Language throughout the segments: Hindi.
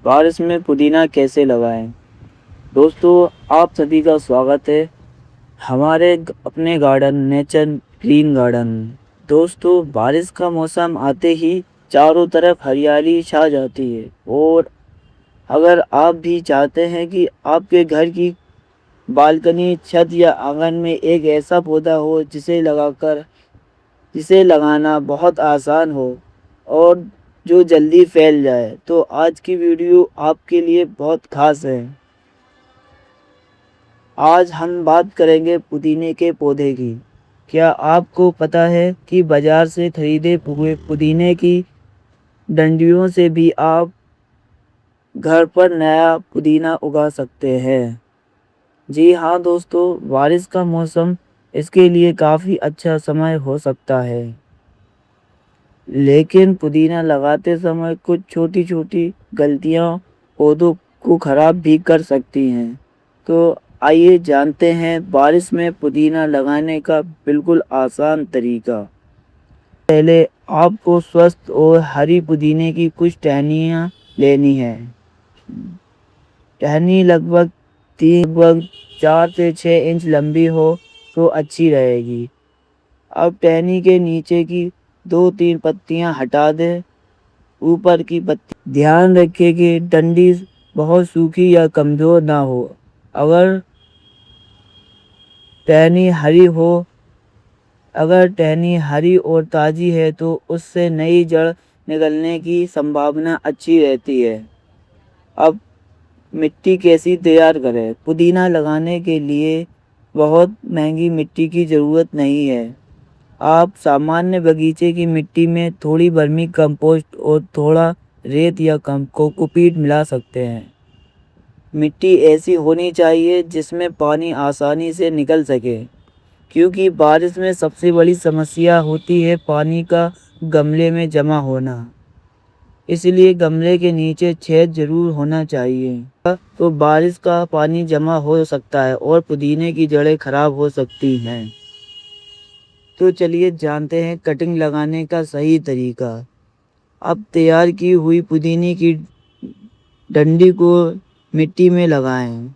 बारिश में पुदीना कैसे लगाएं। दोस्तों, आप सभी का स्वागत है हमारे अपने गार्डन नेचर ग्रीन गार्डन। दोस्तों, बारिश का मौसम आते ही चारों तरफ हरियाली छा जाती है और अगर आप भी चाहते हैं कि आपके घर की बालकनी, छत या आंगन में एक ऐसा पौधा हो जिसे लगाना बहुत आसान हो और जो जल्दी फैल जाए, तो आज की वीडियो आपके लिए बहुत खास है। आज हम बात करेंगे पुदीने के पौधे की। क्या आपको पता है कि बाजार से खरीदे हुए पुदीने की डंडियों से भी आप घर पर नया पुदीना उगा सकते हैं। जी हाँ दोस्तों, बारिश का मौसम इसके लिए काफ़ी अच्छा समय हो सकता है, लेकिन पुदीना लगाते समय कुछ छोटी छोटी गलतियां पौधों को खराब भी कर सकती हैं। तो आइए जानते हैं बारिश में पुदीना लगाने का बिल्कुल आसान तरीका। पहले आपको स्वस्थ और हरी पुदीने की कुछ टहनियाँ लेनी है। टहनी लगभग 4 से 6 इंच लंबी हो तो अच्छी रहेगी। अब टहनी के नीचे की 2-3 पत्तियां हटा दें। ऊपर की पत्ती ध्यान रखें कि डंडी बहुत सूखी या कमजोर ना हो। अगर टहनी हरी हो अगर टहनी हरी और ताजी है तो उससे नई जड़ निकलने की संभावना अच्छी रहती है। अब मिट्टी कैसी तैयार करें। पुदीना लगाने के लिए बहुत महंगी मिट्टी की ज़रूरत नहीं है। आप सामान्य बगीचे की मिट्टी में थोड़ी वर्मी कंपोस्ट और थोड़ा रेत या कोकोपीट मिला सकते हैं। मिट्टी ऐसी होनी चाहिए जिसमें पानी आसानी से निकल सके, क्योंकि बारिश में सबसे बड़ी समस्या होती है पानी का गमले में जमा होना। इसलिए गमले के नीचे छेद जरूर होना चाहिए, तो बारिश का पानी जमा हो सकता है और पुदीने की जड़ें खराब हो सकती हैं। तो चलिए जानते हैं कटिंग लगाने का सही तरीका। अब तैयार की हुई पुदीने की डंडी को मिट्टी में लगाएं।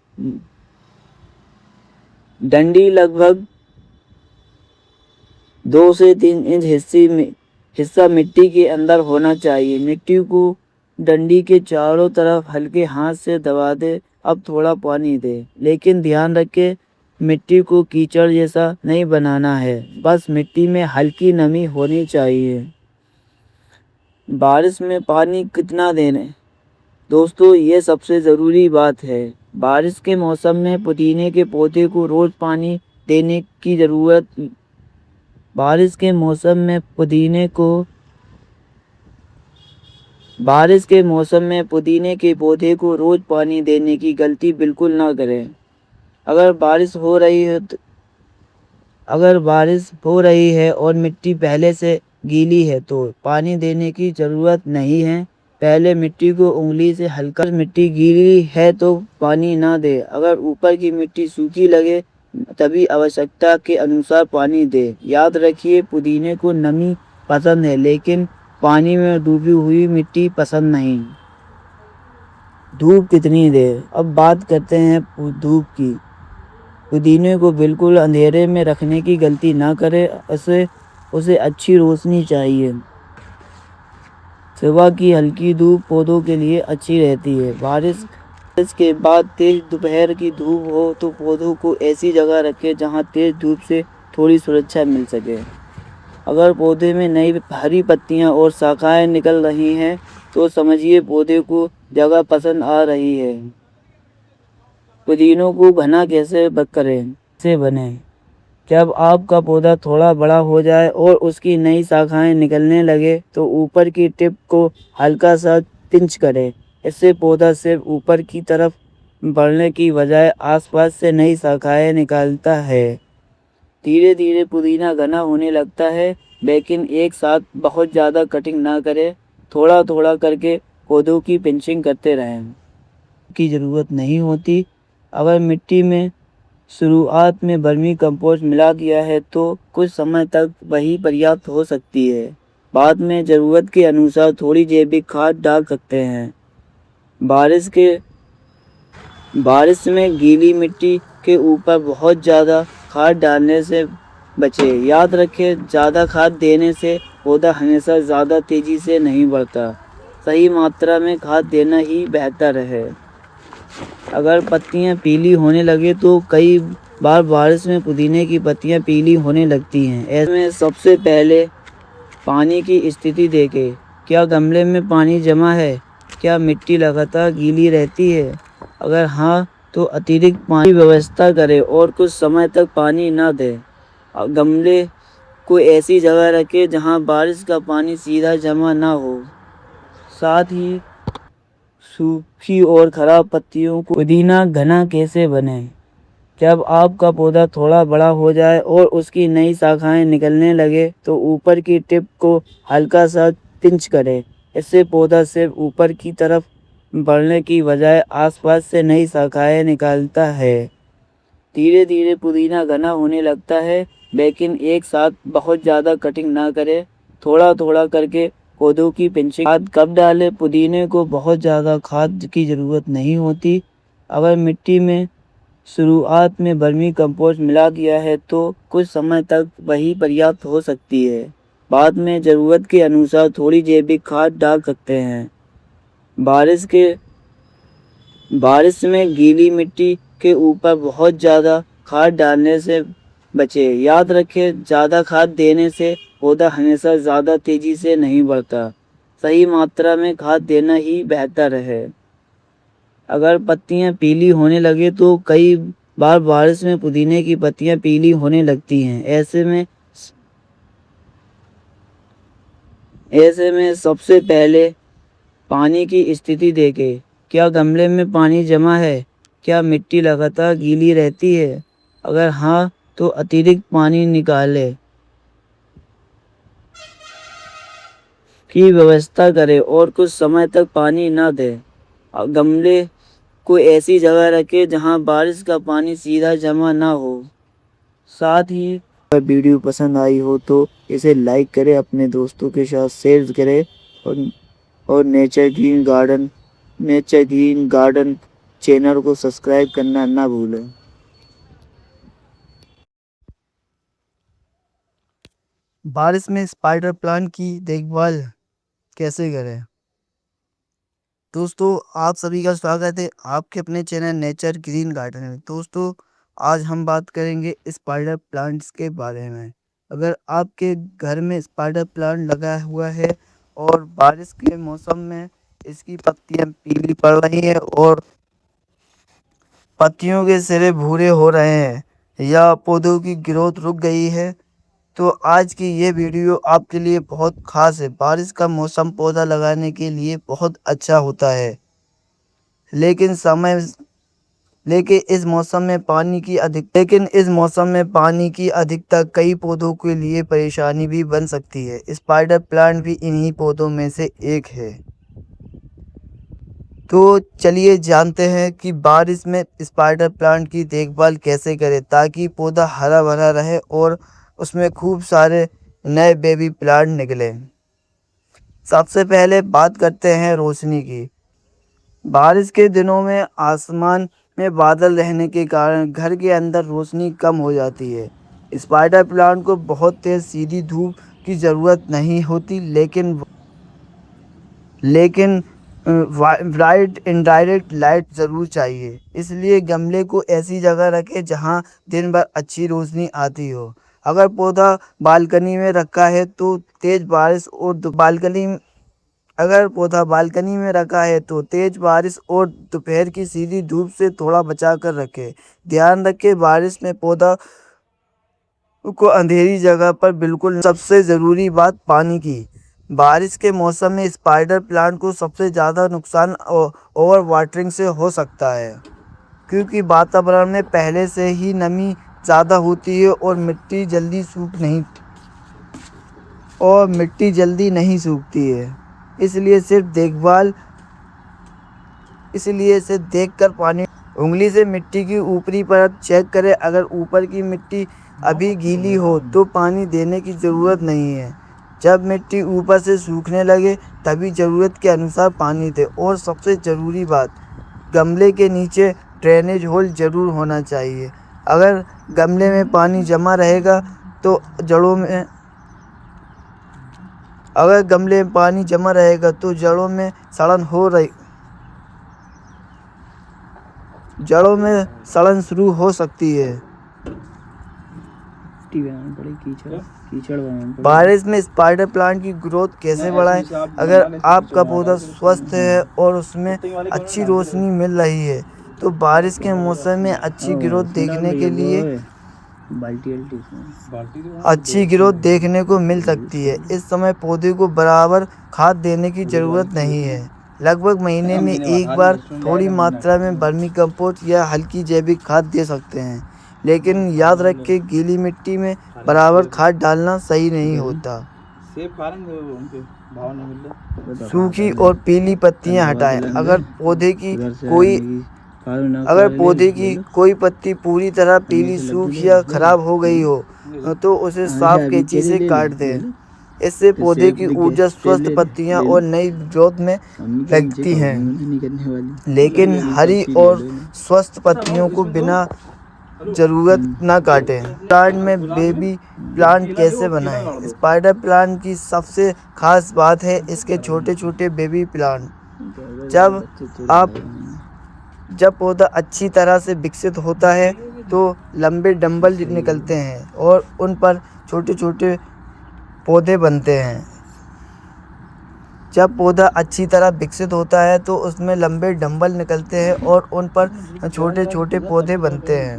डंडी लगभग 2 से 3 इंच हिस्सा मिट्टी के अंदर होना चाहिए। मिट्टी को डंडी के चारों तरफ हल्के हाथ से दबा दे। अब थोड़ा पानी दे, लेकिन ध्यान रखें मिट्टी को कीचड़ जैसा नहीं बनाना है, बस मिट्टी में हल्की नमी होनी चाहिए। बारिश में पानी कितना देना। दोस्तों, ये सबसे ज़रूरी बात है। बारिश के मौसम में पुदीने के पौधे को रोज़ पानी देने की ज़रूरत बारिश के मौसम में पुदीने के पौधे को रोज़ पानी देने की गलती बिल्कुल ना करें। अगर बारिश हो रही है और मिट्टी पहले से गीली है तो पानी देने की ज़रूरत नहीं है। पहले मिट्टी को उंगली से हल्का, मिट्टी गीली है तो पानी ना दे। अगर ऊपर की मिट्टी सूखी लगे तभी आवश्यकता के अनुसार पानी दे। याद रखिए पुदीने को नमी पसंद है, लेकिन पानी में डूबी हुई मिट्टी पसंद नहीं। धूप कितनी दे। अब बात करते हैं धूप की। पुदीने को बिल्कुल अंधेरे में रखने की गलती ना करें। उसे अच्छी रोशनी चाहिए। सुबह की हल्की धूप पौधों के लिए अच्छी रहती है। बारिश के बाद तेज दोपहर की धूप हो तो पौधों को ऐसी जगह रखें जहां तेज धूप से थोड़ी सुरक्षा मिल सके। अगर पौधे में नई हरी पत्तियां और शाखाएं निकल रही हैं तो समझिए पौधे को जगह पसंद आ रही है। पुदीनों को घना कैसे बने। जब आपका पौधा थोड़ा बड़ा हो जाए और उसकी नई शाखाएं निकलने लगे तो ऊपर की टिप को हल्का सा पिंच करें। इससे पौधा सिर्फ ऊपर की तरफ बढ़ने की बजाय आसपास से नई शाखाएं निकालता है। धीरे धीरे पुदीना घना होने लगता है, लेकिन एक साथ बहुत ज़्यादा कटिंग ना करें। थोड़ा थोड़ा करके पौधों की पिंचिंग करते रहें की ज़रूरत नहीं होती। अगर मिट्टी में शुरुआत में वर्मी कंपोस्ट मिला दिया है तो कुछ समय तक वही पर्याप्त हो सकती है। बाद में ज़रूरत के अनुसार थोड़ी जैविक खाद डाल सकते हैं। बारिश में गीली मिट्टी के ऊपर बहुत ज़्यादा खाद डालने से बचें। याद रखें, ज़्यादा खाद देने से पौधा हमेशा ज़्यादा तेज़ी से नहीं बढ़ता। सही मात्रा में खाद देना ही बेहतर है। अगर पत्तियां पीली होने लगे तो कई बार बारिश में पुदीने की पत्तियां पीली होने लगती हैं। ऐसे में सबसे पहले पानी की स्थिति देखें। क्या गमले में पानी जमा है? क्या मिट्टी लगातार गीली रहती है? अगर हाँ, तो अतिरिक्त पानी की व्यवस्था करें और कुछ समय तक पानी न दें। गमले को ऐसी जगह रखें जहां बारिश का पानी सीधा जमा ना हो। साथ ही सूखी और खराब पत्तियों को पुदीना घना कैसे बने? जब आपका पौधा थोड़ा बड़ा हो जाए और उसकी नई शाखाएं निकलने लगे तो ऊपर की टिप को हल्का सा पिंच करें। इससे पौधा सिर्फ ऊपर की तरफ बढ़ने की बजाय आसपास से नई शाखाएं निकालता है। धीरे धीरे पुदीना घना होने लगता है, लेकिन एक साथ बहुत ज़्यादा कटिंग ना करें। थोड़ा थोड़ा करके पौधों की पिंचिंग। खाद कब डालें? पुदीने को बहुत ज़्यादा खाद की ज़रूरत नहीं होती। अगर मिट्टी में शुरुआत में वर्मी कंपोस्ट मिला दिया है तो कुछ समय तक वही पर्याप्त हो सकती है। बाद में ज़रूरत के अनुसार थोड़ी जैविक खाद डाल सकते हैं। बारिश में गीली मिट्टी के ऊपर बहुत ज़्यादा खाद डालने से बचें। याद रखें, ज़्यादा खाद देने से पौधा हमेशा ज़्यादा तेज़ी से नहीं बढ़ता। सही मात्रा में खाद देना ही बेहतर है। अगर पत्तियां पीली होने लगे तो कई बार बारिश में पुदीने की पत्तियां पीली होने लगती हैं। ऐसे में सबसे पहले पानी की स्थिति देखें। क्या गमले में पानी जमा है? क्या मिट्टी लगातार गीली रहती है? अगर हाँ, तो अतिरिक्त पानी निकालें की व्यवस्था करें और कुछ समय तक पानी न दें। गमले को ऐसी जगह रखें जहां बारिश का पानी सीधा जमा ना हो। साथ ही अगर वीडियो पसंद आई हो तो इसे लाइक करें, अपने दोस्तों के साथ शेयर करें और नेचर ग्रीन गार्डन चैनल को सब्सक्राइब करना ना भूलें। बारिश में स्पाइडर प्लांट की देखभाल कैसे करें? दोस्तों, आप सभी का स्वागत है आपके अपने चैनल नेचर ग्रीन गार्डन में। दोस्तों, आज हम बात करेंगे स्पाइडर प्लांट्स के बारे में। अगर आपके घर में स्पाइडर प्लांट लगा हुआ है और बारिश के मौसम में इसकी पत्तियां पीली पड़ रही हैं और पत्तियों के सिरे भूरे हो रहे हैं या पौधों की ग्रोथ रुक गई है, तो आज की ये वीडियो आपके लिए बहुत ख़ास है। बारिश का मौसम पौधा लगाने के लिए बहुत अच्छा होता है, लेकिन इस मौसम में पानी की अधिकता कई पौधों के लिए परेशानी भी बन सकती है। स्पाइडर प्लांट भी इन्हीं पौधों में से एक है। तो चलिए जानते हैं कि बारिश में स्पाइडर प्लांट की देखभाल कैसे करें ताकि पौधा हरा भरा रहे और उसमें खूब सारे नए बेबी प्लांट निकले। सबसे पहले बात करते हैं रोशनी की। बारिश के दिनों में आसमान में बादल रहने के कारण घर के अंदर रोशनी कम हो जाती है। स्पाइडर प्लांट को बहुत तेज सीधी धूप की ज़रूरत नहीं होती, लेकिन ब्राइट इनडायरेक्ट लाइट ज़रूर चाहिए। इसलिए गमले को ऐसी जगह रखें जहां दिन भर अच्छी रोशनी आती हो। अगर पौधा बालकनी में रखा है तो तेज़ बारिश और दोपहर की सीधी धूप से थोड़ा बचा कर रखें। ध्यान रखें, बारिश में पौधा को अंधेरी जगह पर बिल्कुल। सबसे ज़रूरी बात पानी की। बारिश के मौसम में स्पाइडर प्लांट को सबसे ज़्यादा नुकसान ओवर वाटरिंग से हो सकता है, क्योंकि वातावरण में पहले से ही नमी ज़्यादा होती है और मिट्टी जल्दी नहीं सूखती है। इसलिए सिर्फ देखकर पानी। उंगली से मिट्टी की ऊपरी परत चेक करें। अगर ऊपर की मिट्टी अभी गीली हो तो पानी देने की ज़रूरत नहीं है। जब मिट्टी ऊपर से सूखने लगे तभी ज़रूरत के अनुसार पानी दें। और सबसे ज़रूरी बात, गमले के नीचे ड्रेनेज होल ज़रूर होना चाहिए। अगर गमले में पानी जमा रहेगा तो जड़ों में जड़ों में सड़न शुरू हो सकती है। बारिश में स्पाइडर प्लांट की ग्रोथ कैसे बढ़ाएं? अगर आपका पौधा स्वस्थ है और उसमें अच्छी रोशनी मिल रही है तो बारिश के मौसम में अच्छी ग्रोथ देखने को मिल सकती है। इस समय पौधे को बराबर खाद देने की ज़रूरत नहीं है। लगभग महीने में एक बार थोड़ी मात्रा में वर्मी कंपोस्ट या हल्की जैविक खाद दे सकते हैं, लेकिन याद रखें गीली मिट्टी में बराबर खाद डालना सही नहीं होता। सूखी और पीली पत्तियां हटाएं। अगर पौधे की कोई पत्ती पूरी तरह पीली, सूखी या खराब हो गई हो तो उसे साफ कैंची से काट दें। इससे पौधे की ऊर्जा स्वस्थ पत्तियां और नई ग्रोथ में लगती हैं। लेकिन हरी और स्वस्थ पत्तियों को बिना ज़रूरत ना काटें। प्लांट में बेबी प्लांट कैसे बनाएं? स्पाइडर प्लांट की सबसे खास बात है इसके छोटे छोटे बेबी प्लांट। जब पौधा अच्छी तरह से विकसित होता है तो लंबे डंबल निकलते हैं और उन पर छोटे छोटे पौधे बनते हैं। जब पौधा अच्छी तरह विकसित होता है तो उसमें लंबे डंबल निकलते हैं और उन पर छोटे छोटे पौधे बनते हैं।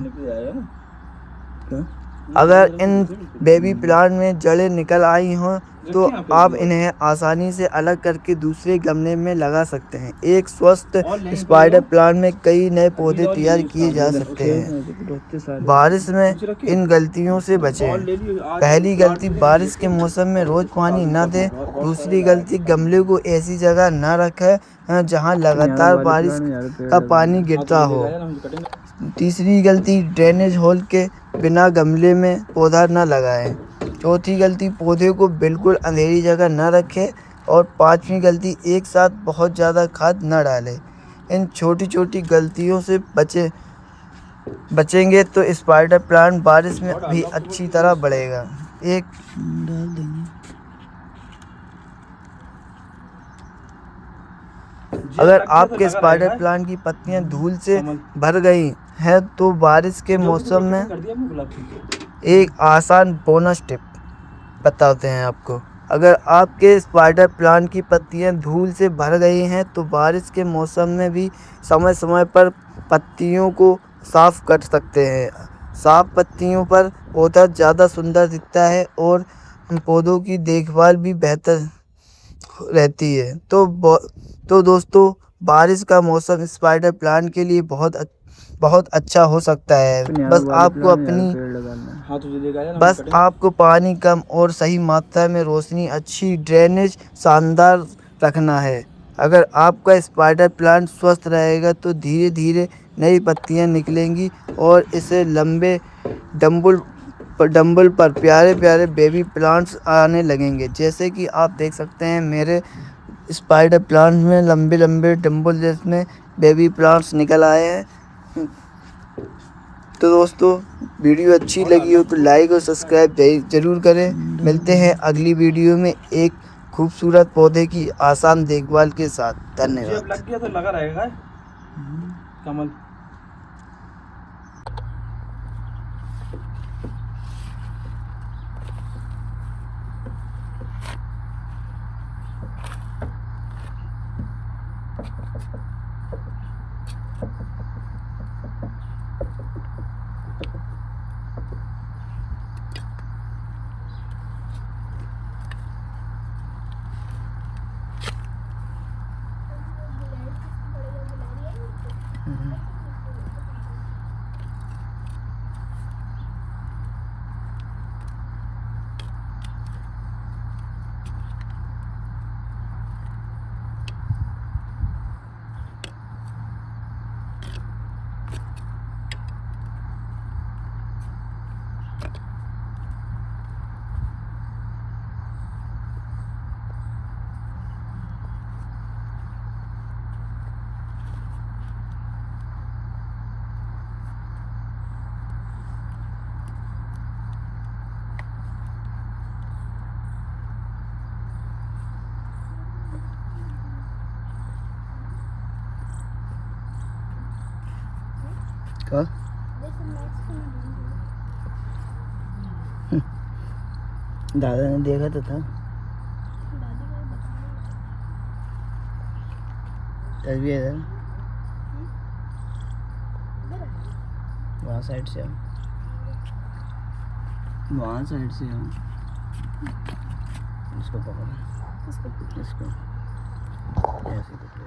अगर इन बेबी प्लांट में जड़ें निकल आई हों तो आप इन्हें आसानी से अलग करके दूसरे गमले में लगा सकते हैं। एक स्वस्थ स्पाइडर प्लांट में कई नए पौधे तैयार किए जा सकते हैं। बारिश में इन गलतियों से बचें। पहली गलती, बारिश के मौसम में रोज पानी न दें। दूसरी गलती, गमले को ऐसी जगह न रखें जहां लगातार बारिश का पानी गिरता हो। तीसरी गलती, ड्रेनेज होल के बिना गमले में पौधा न लगाएं। चौथी गलती, पौधे को बिल्कुल अंधेरी जगह न रखें। और पांचवी गलती, एक साथ बहुत ज़्यादा खाद न डालें। इन छोटी छोटी गलतियों से बचेंगे तो स्पाइडर प्लांट बारिश में भी अच्छी तरह बढ़ेगा। अगर आपके स्पाइडर प्लांट की पत्तियां धूल से भर गई हैं तो बारिश के मौसम में एक आसान बोनस टिप बताते हैं आपको। अगर आपके स्पाइडर प्लांट की पत्तियां धूल से भर गई हैं तो बारिश के मौसम में भी समय समय पर पत्तियों को साफ कर सकते हैं। साफ पत्तियों पर पौधा ज़्यादा सुंदर दिखता है और पौधों की देखभाल भी बेहतर रहती है। तो दोस्तों, बारिश का मौसम स्पाइडर प्लांट के लिए बहुत अच्छा हो सकता है। बस आपको पानी कम और सही मात्रा में, रोशनी अच्छी, ड्रेनेज शानदार रखना है। अगर आपका स्पाइडर प्लांट स्वस्थ रहेगा तो धीरे धीरे नई पत्तियां निकलेंगी और इसे लंबे डंबल पर प्यारे प्यारे बेबी प्लांट्स आने लगेंगे। जैसे कि आप देख सकते हैं मेरे स्पाइडर प्लांट में लंबे लंबे डंबल जिसमें बेबी प्लांट्स निकल आए हैं। तो दोस्तों, वीडियो अच्छी लगी हो तो लाइक और सब्सक्राइब ज़रूर करें। मिलते हैं अगली वीडियो में एक खूबसूरत पौधे की आसान देखभाल के साथ। धन्यवाद। लग गया तो लगा रहेगा कमल। का दादा ने देखा तो था। तस्वीर है वहाँ साइड से वहाँ साइड से इसको पकड़ो इसको ऐसे पकड़ो।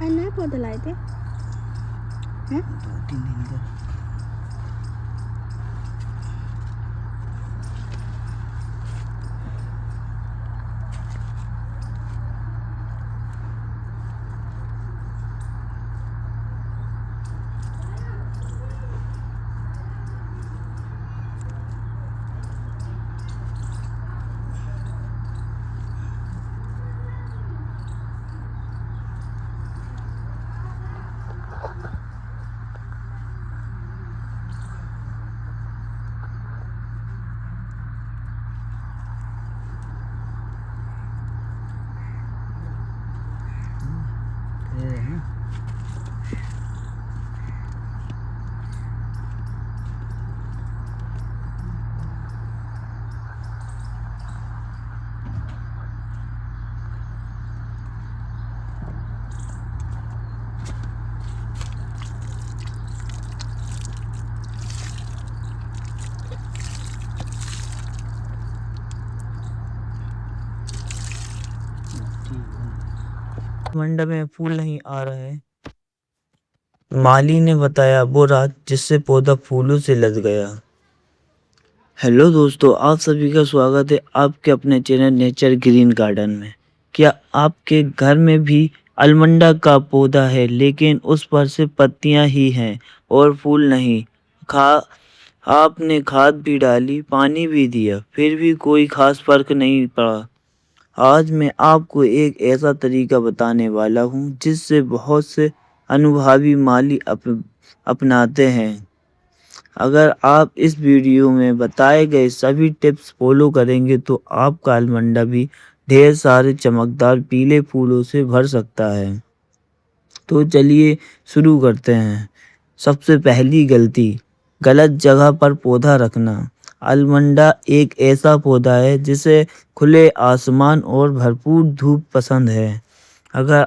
नया पौधा लाए थे हैं? 2-3 दिन का। मंडप में फूल नहीं आ रहा है। माली ने बताया वो रात जिससे पौधा फूलों से लद गया। हेलो दोस्तों, आप सभी का स्वागत है आपके अपने चैनल नेचर ग्रीन गार्डन में। क्या आपके घर में भी अलमंडा का पौधा है लेकिन उस पर सिर्फ पत्तियां ही हैं और फूल नहीं? आपने खाद भी डाली, पानी भी दिया, फिर भी कोई खास फर्क नहीं पड़ा। आज मैं आपको एक ऐसा तरीका बताने वाला हूँ जिससे बहुत से अनुभवी माली अपनाते हैं। अगर आप इस वीडियो में बताए गए सभी टिप्स फॉलो करेंगे तो आपका अलमंडा भी ढेर सारे चमकदार पीले फूलों से भर सकता है। तो चलिए शुरू करते हैं। सबसे पहली गलती, गलत जगह पर पौधा रखना। अलमंडा एक ऐसा पौधा है जिसे खुले आसमान और भरपूर धूप पसंद है। अगर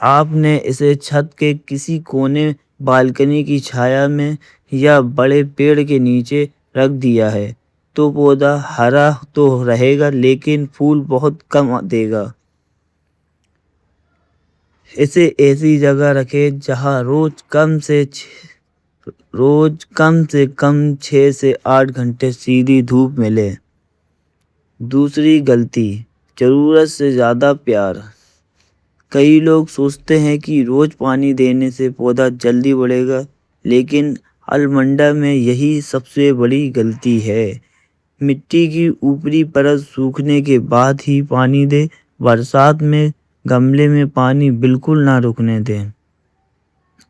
आपने इसे छत के किसी कोने, बालकनी की छाया में या बड़े पेड़ के नीचे रख दिया है तो पौधा हरा तो रहेगा लेकिन फूल बहुत कम देगा। इसे ऐसी जगह रखें जहां रोज कम से कम 6 से 8 घंटे सीधी धूप मिले। दूसरी गलती, जरूरत से ज़्यादा प्यार। कई लोग सोचते हैं कि रोज पानी देने से पौधा जल्दी बढ़ेगा, लेकिन अलमंडा में यही सबसे बड़ी गलती है। मिट्टी की ऊपरी परत सूखने के बाद ही पानी दें। बरसात में गमले में पानी बिल्कुल ना रुकने दें।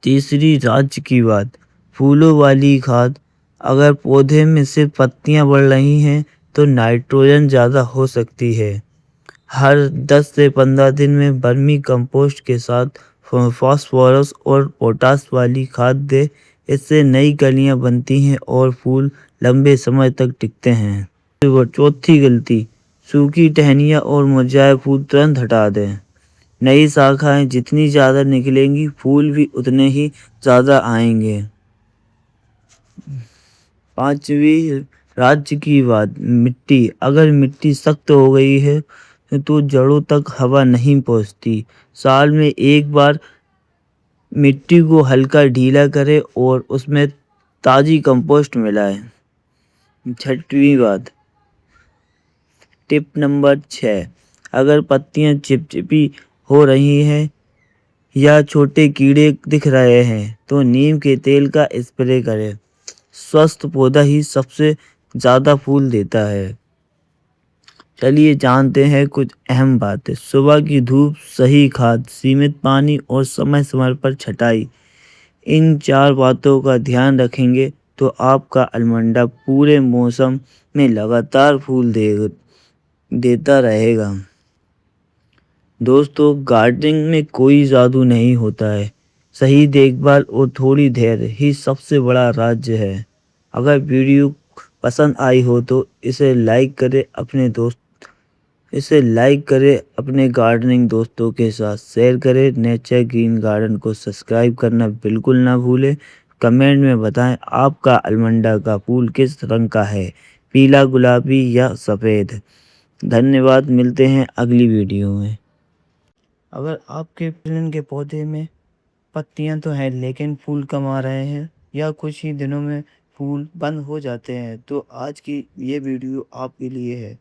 तीसरी राज्य की बात, फूलों वाली खाद। अगर पौधे में सिर्फ पत्तियां बढ़ रही हैं तो नाइट्रोजन ज़्यादा हो सकती है। हर 10 से 15 दिन में वर्मी कंपोस्ट के साथ फास्फोरस और पोटास वाली खाद दें। इससे नई कलियां बनती हैं और फूल लंबे समय तक टिकते हैं। चौथी गलती, सूखी टहनियाँ और मुरझाए फूल तुरंत हटा दें। नई शाखाएं जितनी ज़्यादा निकलेंगी फूल भी उतने ही ज़्यादा आएंगे। पांचवी राज्य की बात, मिट्टी। अगर मिट्टी सख्त हो गई है तो जड़ों तक हवा नहीं पहुंचती। साल में एक बार मिट्टी को हल्का ढीला करें और उसमें ताज़ी कंपोस्ट मिलाएं। 6वीं बात, टिप नंबर 6, अगर पत्तियां चिपचिपी हो रही हैं या छोटे कीड़े दिख रहे हैं तो नीम के तेल का स्प्रे करें। स्वस्थ पौधा ही सबसे ज़्यादा फूल देता है। चलिए जानते हैं कुछ अहम बातें। सुबह की धूप, सही खाद, सीमित पानी और समय समय पर छटाई, इन 4 बातों का ध्यान रखेंगे तो आपका अलमंडा पूरे मौसम में लगातार फूल देता रहेगा। दोस्तों, गार्डनिंग में कोई जादू नहीं होता है। सही देखभाल और थोड़ी धैर्य ही सबसे बड़ा राज्य है। अगर वीडियो पसंद आई हो तो इसे लाइक करें, अपने गार्डनिंग दोस्तों के साथ शेयर करें। नेचर ग्रीन गार्डन को सब्सक्राइब करना बिल्कुल ना भूलें। कमेंट में बताएं आपका अलमंडा का फूल किस रंग का है, पीला, गुलाबी या सफ़ेद। धन्यवाद, मिलते हैं अगली वीडियो में। अगर आपके फूलन के पौधे में पत्तियां तो हैं लेकिन फूल कम आ रहे हैं या कुछ ही दिनों में फूल बंद हो जाते हैं तो आज की ये वीडियो आपके लिए है।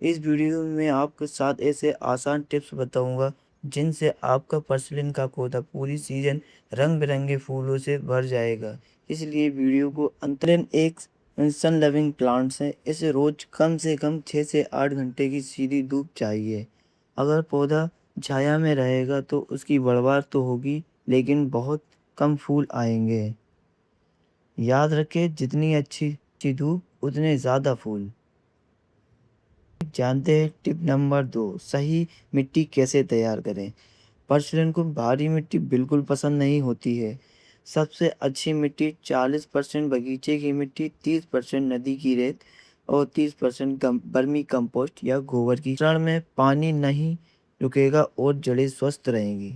इस वीडियो में मैं आपके साथ ऐसे आसान टिप्स बताऊंगा जिनसे आपका पर्सलिन का पौधा पूरी सीजन रंग बिरंगे फूलों से भर जाएगा। इसलिए वीडियो को अंतरिन एक सन लविंग प्लांट्स है। इसे रोज कम से कम 6 से 8 घंटे की सीधी धूप चाहिए। अगर पौधा छाया में रहेगा तो उसकी बढ़वार तो होगी लेकिन बहुत कम फूल आएंगे। याद रखें, जितनी अच्छी धूप उतने ज़्यादा फूल। जानते हैं टिप नंबर 2, सही मिट्टी कैसे तैयार करें। पर्सलन को भारी मिट्टी बिल्कुल पसंद नहीं होती है। सबसे अच्छी मिट्टी 40% बगीचे की मिट्टी, 30% नदी की रेत और 30% बर्मी कंपोस्ट या गोबर की मिश्रण में पानी नहीं रुकेगा और जड़ें स्वस्थ रहेंगी।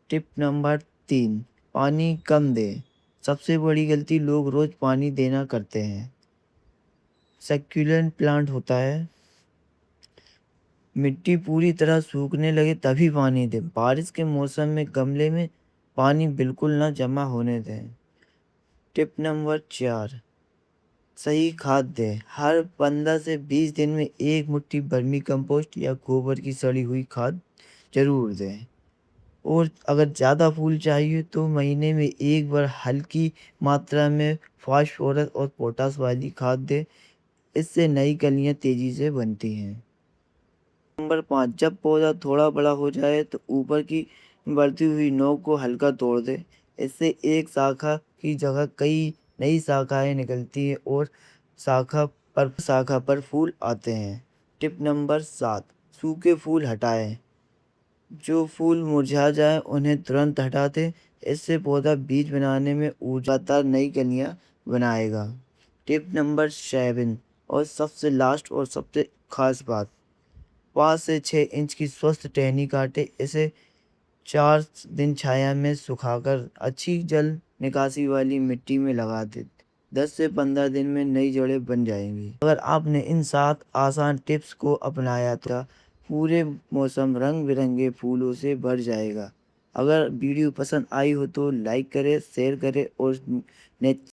टिप नंबर 3, पानी कम दें। सबसे बड़ी गलती लोग रोज पानी देना करते हैं। सक्यूलेंट प्लांट होता है, मिट्टी पूरी तरह सूखने लगे तभी पानी दें। बारिश के मौसम में गमले में पानी बिल्कुल ना जमा होने दें। टिप नंबर 4, सही खाद दें। हर 15 से 20 दिन में एक मुट्ठी वर्मी कंपोस्ट या गोबर की सड़ी हुई खाद जरूर दें। और अगर ज़्यादा फूल चाहिए तो महीने में एक बार हल्की मात्रा में फास्फोरस और पोटास वाली खाद दें। इससे नई कलियां तेजी से बनती हैं। नंबर 5, जब पौधा थोड़ा बड़ा हो जाए तो ऊपर की बढ़ती हुई नोक को हल्का तोड़ दे। इससे एक शाखा की जगह कई नई शाखाएं निकलती है और शाखा पर फूल आते हैं। टिप नंबर 7, सूखे फूल हटाएं। जो फूल मुरझा जाए उन्हें तुरंत हटा दें। इससे पौधा बीज बनाने में ऊर्जादार नई कलियां बनाएगा। टिप नंबर 7 और सबसे लास्ट और सबसे खास बात, 5 से 6 इंच की स्वस्थ टहनी काटे। इसे 4 दिन छाया में सुखाकर अच्छी जल निकासी वाली मिट्टी में लगा दे। 10 से 15 दिन में नई जड़ें बन जाएंगी। अगर आपने इन 7 आसान टिप्स को अपनाया तो पूरे मौसम रंग बिरंगे फूलों से भर जाएगा। अगर वीडियो पसंद आई हो तो लाइक करें, शेयर करें और